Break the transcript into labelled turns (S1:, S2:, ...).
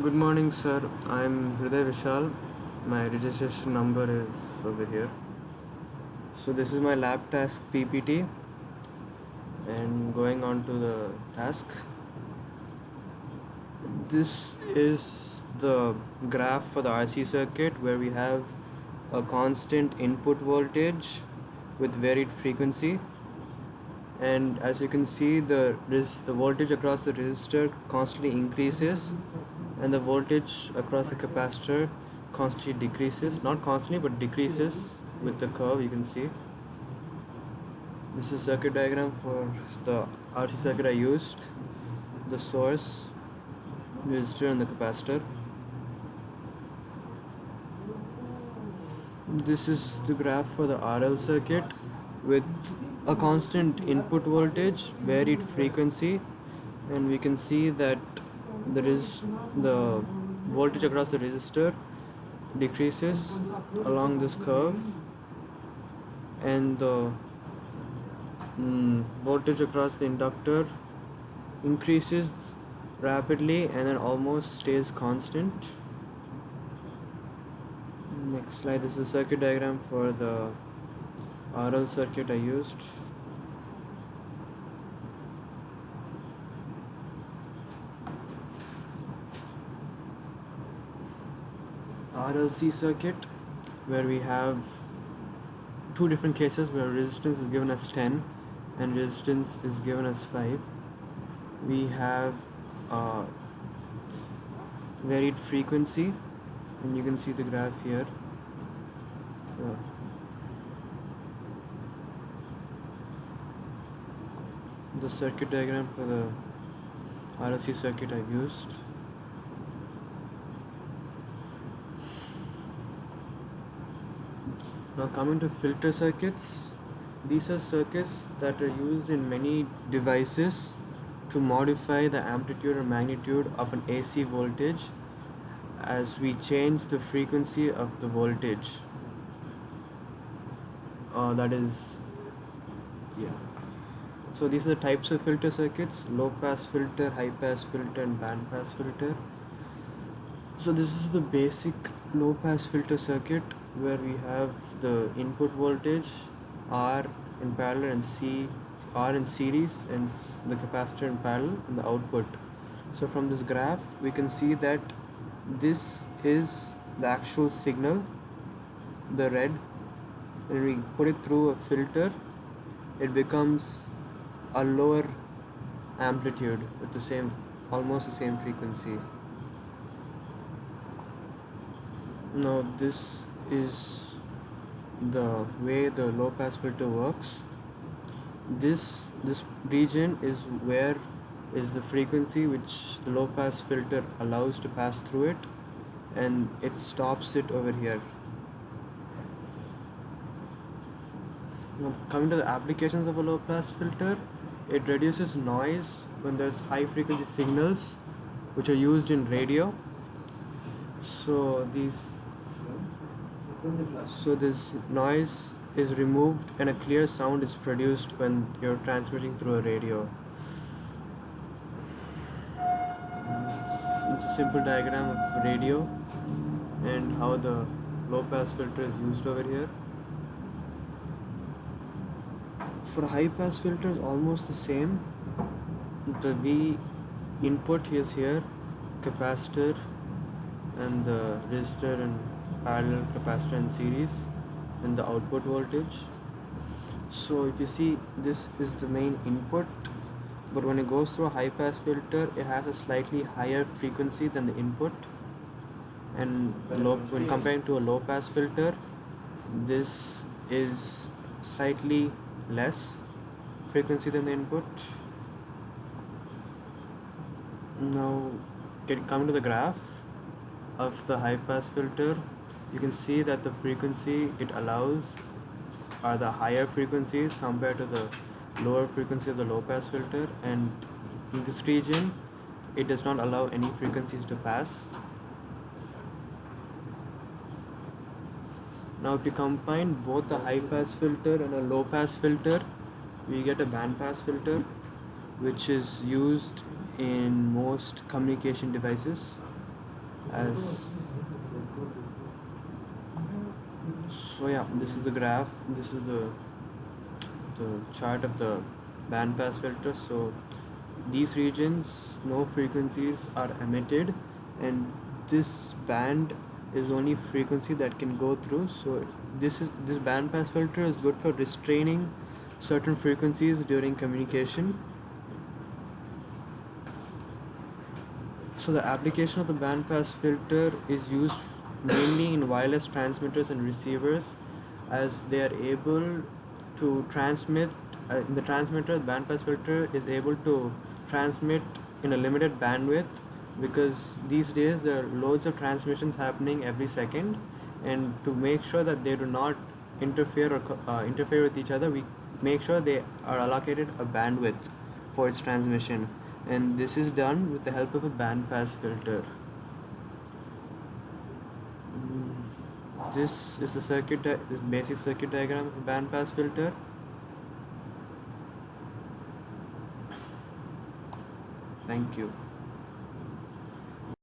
S1: Good morning, sir. I'm Hriday Vishal. My registration number is over here. So this is my lab task PPT, and going on to the task. This is the graph for the RC circuit where we have a constant input voltage with varied frequency, and as you can see the voltage across the resistor constantly increases, and the voltage across the capacitor constantly decreases, not constantly but decreases with the curve. You can see this is circuit diagram for the RC circuit I used: the source, the resistor and the capacitor. This is the graph for the RL circuit with a constant input voltage, varied frequency, and we can see that the voltage across the resistor decreases along this curve, and the voltage across the inductor increases rapidly and then almost stays constant. Next slide. This is the circuit diagram for the RL circuit I used. RLC circuit, where we have two different cases where resistance is given as 10 and resistance is given as 5. We have varied frequency, and you can see the graph here. The circuit diagram for the RLC circuit I've used. Now coming to filter circuits, these are circuits that are used in many devices to modify the amplitude or magnitude of an AC voltage as we change the frequency of the voltage. So these are the types of filter circuits: low pass filter, high pass filter and band pass filter. So this is the basic low pass filter circuit where we have the input voltage R in parallel and R in series, and the capacitor in parallel in the output. So from this graph we can see that this is the actual signal, the red. When we put it through a filter, it becomes a lower amplitude with almost the same frequency. Now this is the way the low pass filter works. This region is where is the frequency which the low pass filter allows to pass through it, and it stops it over here. Now coming to the applications of a low pass filter, it reduces noise when there's high frequency signals which are used in radio. So this noise is removed and a clear sound is produced when you're transmitting through a radio. It's a simple diagram of radio and how the low pass filter is used over here. For high pass filter is almost the same. The V input is here, capacitor and the resistor and parallel, capacitor in series, and the output voltage. So if you see, this is the main input, but when it goes through a high pass filter, it has a slightly higher frequency than the input, and when comparing to a low pass filter, this is slightly less frequency than the input. Now coming to the graph of the high pass filter, you can see that the frequency it allows are the higher frequencies compared to the lower frequency of the low pass filter, and in this region it does not allow any frequencies to pass. Now if you combine both the high pass filter and a low pass filter, we get a band pass filter, which is used in most communication devices. as so. Yeah, this is the graph, this is the chart of the band pass filter. So these regions, no frequencies are emitted, and this band is only frequency that can go through. So this band pass filter is good for restraining certain frequencies during communication. So the application of the band pass filter is used mainly in wireless transmitters and receivers, as they are able to transmit. In the transmitter, the band pass filter is able to transmit in a limited bandwidth, because these days there are loads of transmissions happening every second, and to make sure that they do not interfere with each other, we make sure they are allocated a bandwidth for its transmission, and this is done with the help of a band pass filter. This is the this basic circuit diagram of a band pass filter. Thank you.